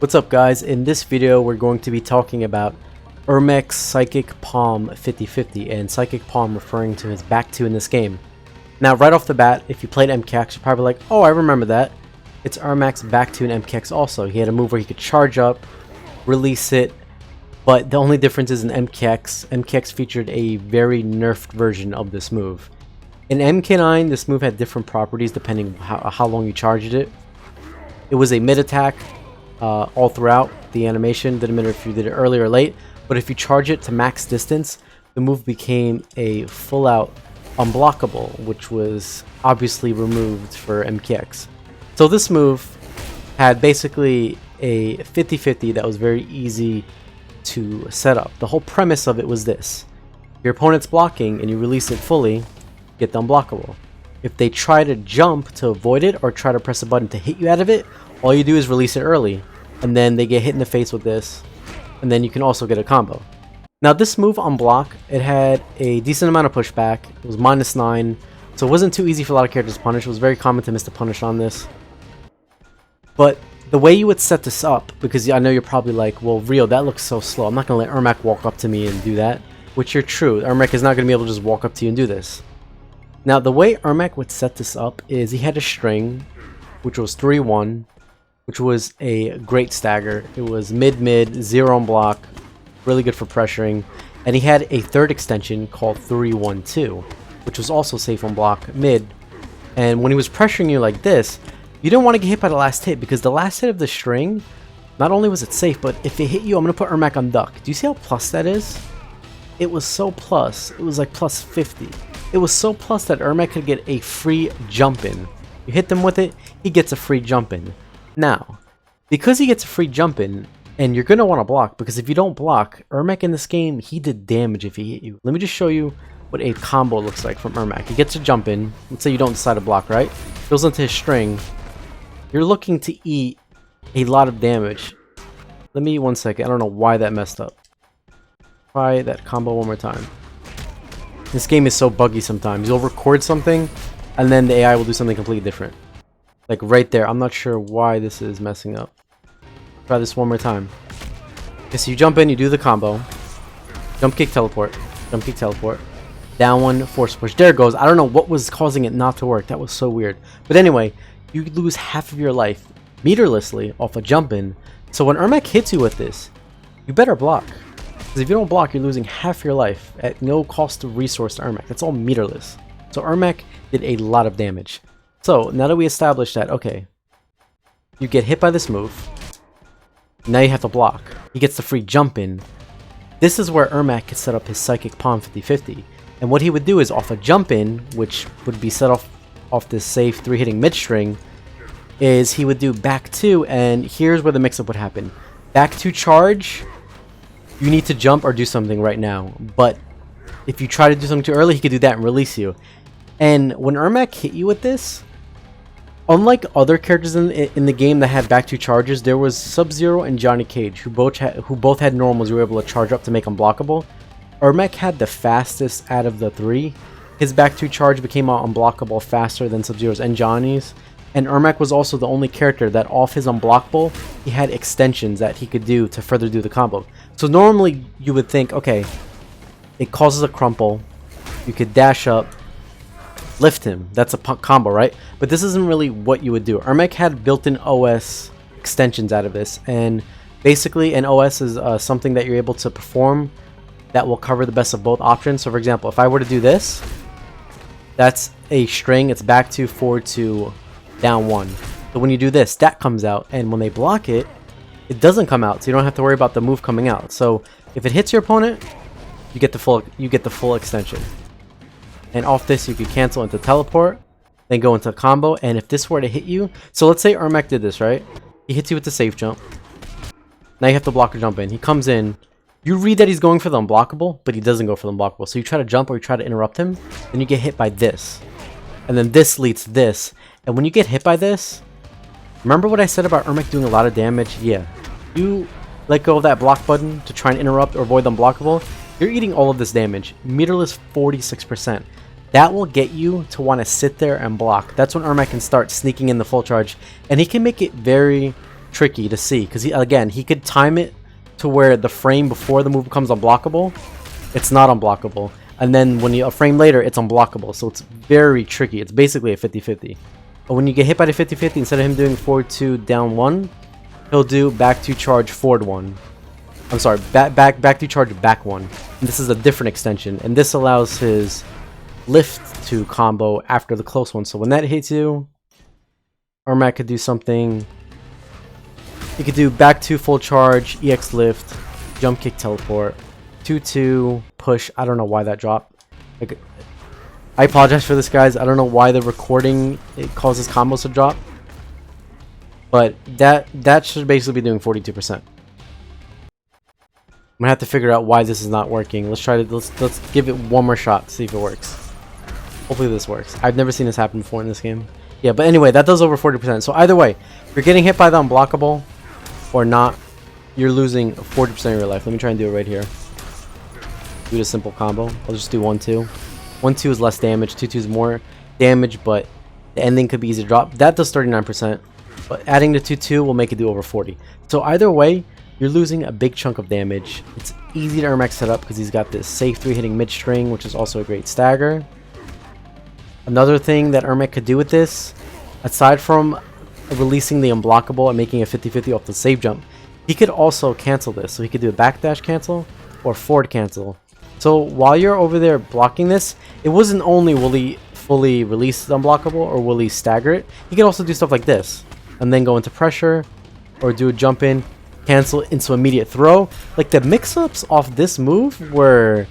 What's up guys, in this video we're going to be talking about Ermac's Psychic Palm 50/50, and Psychic Palm referring to his back 2 in this game. Now right off the bat, if you played MKX, you're probably like, oh I remember that. It's Ermac's back 2 in MKX also. He had a move where he could charge up, release it, but the only difference is in MKX featured a very nerfed version of this move. In MK9, this move had different properties depending how long you charged it. It was a mid attack, all throughout the animation. Didn't matter if you did it early or late, but if you charge it to max distance, the move became a full-out unblockable, which was obviously removed for MKX. So this move had basically a 50/50 that was very easy to set up. The whole premise of it was this: your opponent's blocking and you release it fully, get the unblockable. If they try to jump to avoid it or try to press a button to hit you out of it, all you do is release it early, and then they get hit in the face with this, and then you can also get a combo. Now this move on block, it had a decent amount of pushback. It was -9, so it wasn't too easy for a lot of characters to punish. It was very common to miss the punish on this. But the way you would set this up, because I know you're probably like, well Rio, that looks so slow. I'm not going to let Ermac walk up to me and do that. Which you're true. Ermac is not going to be able to just walk up to you and do this. Now the way Ermac would set this up is he had a string, which was 3-1, which was a great stagger. It was mid-mid, 0 on block, really good for pressuring. And he had a third extension called 3-1-2, which was also safe on block, mid. And when he was pressuring you like this, you didn't want to get hit by the last hit, because the last hit of the string, not only was it safe, but if it hit you, I'm going to put Ermac on duck. Do you see how plus that is? It was so plus. It was like plus 50. It was so plus that Ermac could get a free jump in. You hit them with it, he gets a free jump in. Now, because he gets a free jump in, and you're going to want to block, because if you don't block, Ermac in this game, he did damage if he hit you. Let me just show you what a combo looks like from Ermac. He gets a jump in. Let's say you don't decide to block, right? Goes into his string. You're looking to eat a lot of damage. Let me 1 second. I don't know why that messed up. Try that combo one more time. This game is so buggy sometimes. You'll record something, and then the AI will do something completely different. Like right there. I'm not sure why this is messing up. Try this one more time. Okay, so you jump in, you do the combo. Jump kick teleport. Jump kick teleport. Down one, force push. There it goes. I don't know what was causing it not to work. That was so weird. But anyway, you lose half of your life meterlessly off a jump in. So when Ermac hits you with this, you better block. Because if you don't block, you're losing half your life at no cost of resource to Ermac. That's all meterless. So Ermac did a lot of damage. So now that we established that, okay, you get hit by this move. Now you have to block. He gets the free jump in. This is where Ermac could set up his Psychic Palm 50/50. And what he would do is off a jump in, which would be set off this safe 3 hitting mid string, is he would do back 2, and here's where the mix up would happen. Back 2 charge, you need to jump or do something right now. But if you try to do something too early, he could do that and release you. And when Ermac hit you with this, unlike other characters in the game that had back 2 charges, there was Sub-Zero and Johnny Cage, who both had normals you were able to charge up to make unblockable. Ermac had the fastest out of the 3. His back 2 charge became unblockable faster than Sub-Zero's and Johnny's. And Ermac was also the only character that off his unblockable, he had extensions that he could do to further do the combo. So normally you would think, okay, it causes a crumple, you could dash up, lift him, that's a combo, right? But this isn't really what you would do. Ermac had built-in OS extensions out of this, and basically an OS is something that you're able to perform that will cover the best of both options. So for example, if I were to do this, that's a string, it's back 2, forward 2, down 1. So when you do this, that comes out, and when they block it, it doesn't come out, so you don't have to worry about the move coming out. So if it hits your opponent, you get the full extension. And off this you could cancel into teleport, then go into a combo. And if this were to hit you, so let's say Ermac did this, right? He hits you with the safe jump. Now you have to block or jump in. He comes in, you read that he's going for the unblockable, but he doesn't go for the unblockable. So you try to jump or you try to interrupt him, then you get hit by this. And then this leads to this. And when you get hit by this, remember what I said about Ermac doing a lot of damage? Yeah. You let go of that block button to try and interrupt or avoid the unblockable, you're eating all of this damage. Meterless 46%. That will get you to want to sit there and block. That's when Ermac can start sneaking in the full charge, and he can make it very tricky to see because he could time it to where the frame before the move becomes unblockable, it's not unblockable, and then when a frame later it's unblockable, so it's very tricky. It's basically a 50-50. But when you get hit by the 50-50, instead of him doing forward 2 down 1, he'll do back 2 charge forward 1. I'm sorry, back 2 charge back 1. And this is a different extension, and this allows his lift to combo after the close one. So when that hits you, Ermac could do something. He could do back 2 full charge, EX lift, jump kick teleport, 2-2 push. I don't know why that dropped. Like, I apologize for this, guys. I don't know why the recording it causes combos to drop, but that should basically be doing 42%. I'm gonna have to figure out why this is not working. Let's try to let's give it one more shot to see if it works. Hopefully this works. I've never seen this happen before in this game. Yeah, but anyway, that does over 40%. So either way, if you're getting hit by the unblockable or not, you're losing 40% of your life. Let me try and do it right here. Do the simple combo. I'll just do 1-2. 1-2 is less damage. 2-2 is more damage, but the ending could be easy to drop. That does 39%, but adding the 2-2 will make it do over 40. So either way, you're losing a big chunk of damage. It's easy to Ermac set up because he's got this safe 3 hitting mid string, which is also a great stagger. Another thing that Ermac could do with this, aside from releasing the unblockable and making a 50-50 off the save jump, he could also cancel this. So he could do a backdash cancel or forward cancel. So while you're over there blocking this, it wasn't only will he fully release the unblockable or will he stagger it, he could also do stuff like this and then go into pressure or do a jump in, cancel into immediate throw. Like the mix-ups off this move were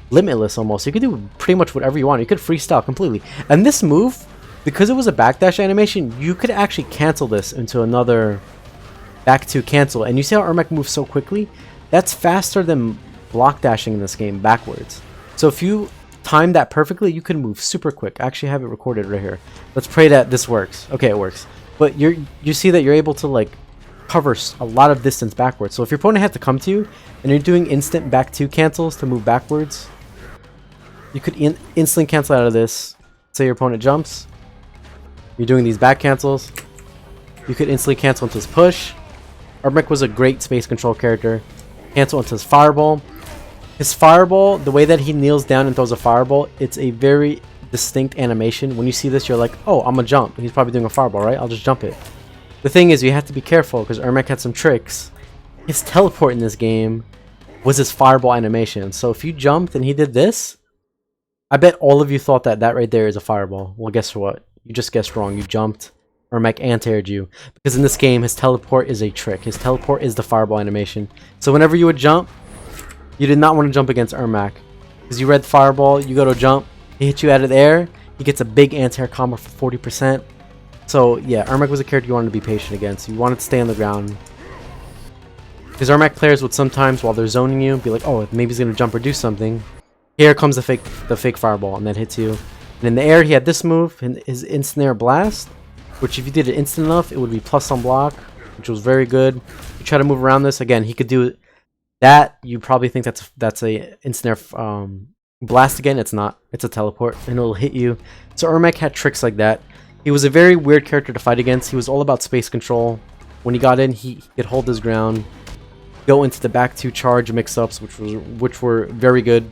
limitless almost. You could do pretty much whatever you want. You could freestyle completely. And this move, because it was a backdash animation, you could actually cancel this into another back 2 cancel. And you see how Ermac moves so quickly? That's faster than block dashing in this game backwards. So if you time that perfectly, you can move super quick. I actually have it recorded right here. Let's pray that this works. Okay, it works. But you see that you're able to like cover a lot of distance backwards. So if your opponent had to come to you and you're doing instant back 2 cancels to move backwards, you could instantly cancel out of this. Say your opponent jumps, you're doing these back cancels, you could instantly cancel into his push. Ermac was a great space control character. Cancel into his fireball. His fireball, the way that he kneels down and throws a fireball, it's a very distinct animation. When you see this, you're like, oh, I'm gonna jump. He's probably doing a fireball, right? I'll just jump it. The thing is, you have to be careful because Ermac had some tricks. His teleport in this game was his fireball animation. So if you jumped and he did this, I bet all of you thought that that right there is a fireball. Well, guess what? You just guessed wrong. You jumped. Ermac anti-aired you. Because in this game, his teleport is a trick. His teleport is the fireball animation. So whenever you would jump, you did not want to jump against Ermac. Because you read fireball, you go to jump, he hits you out of the air, he gets a big anti-air combo for 40%. So yeah, Ermac was a character you wanted to be patient against. You wanted to stay on the ground. Because Ermac players would sometimes, while they're zoning you, be like, oh, maybe he's going to jump or do something. Here comes the fake fireball, and that hits you. And in the air, he had this move, his instant air blast, which if you did it instant enough, it would be plus on block, which was very good. You try to move around this, again, he could do that. You probably think that's a instant air blast again. It's not. It's a teleport, and it'll hit you. So Ermac had tricks like that. He was a very weird character to fight against. He was all about space control. When he got in, he could hold his ground, go into the back 2 charge mix-ups, which were very good.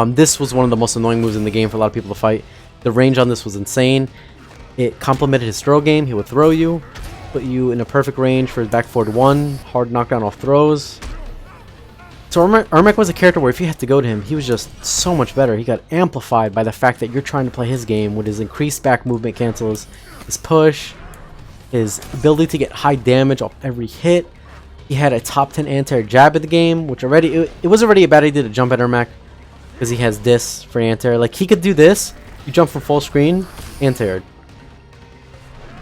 This was one of the most annoying moves in the game for a lot of people to fight. The range on this was insane. It complemented his throw game. He would throw you, put you in a perfect range for his back forward 1, hard knockdown off throws. So Ermac was a character where if you had to go to him, he was just so much better. He got amplified by the fact that you're trying to play his game with his increased back movement cancels, his push, his ability to get high damage off every hit. He had a top 10 anti-air jab at the game, which already it was already a bad idea to jump at Ermac because he has this for anti-air. Like he could do this, you jump from full screen, anti-air.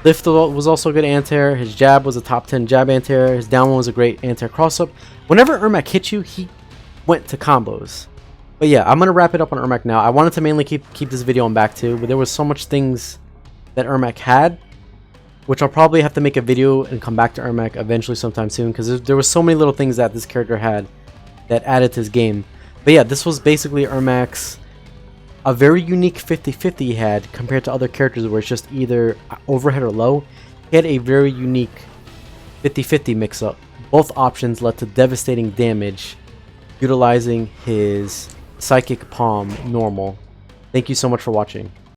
Lift was also a good anti-air. His jab was a top 10 jab anti-air. His down one was a great anti-air cross-up. Whenever Ermac hit you, he went to combos. But yeah, I'm going to wrap it up on Ermac now. I wanted to mainly keep this video on back 2, but there was so much things that Ermac had, which I'll probably have to make a video and come back to Ermac eventually sometime soon, because there was so many little things that this character had that added to his game. But yeah, this was basically Ermac's a very unique 50-50 he had compared to other characters where it's just either overhead or low. He had a very unique 50-50 mix-up. Both options led to devastating damage utilizing his Psychic Palm normal. Thank you so much for watching.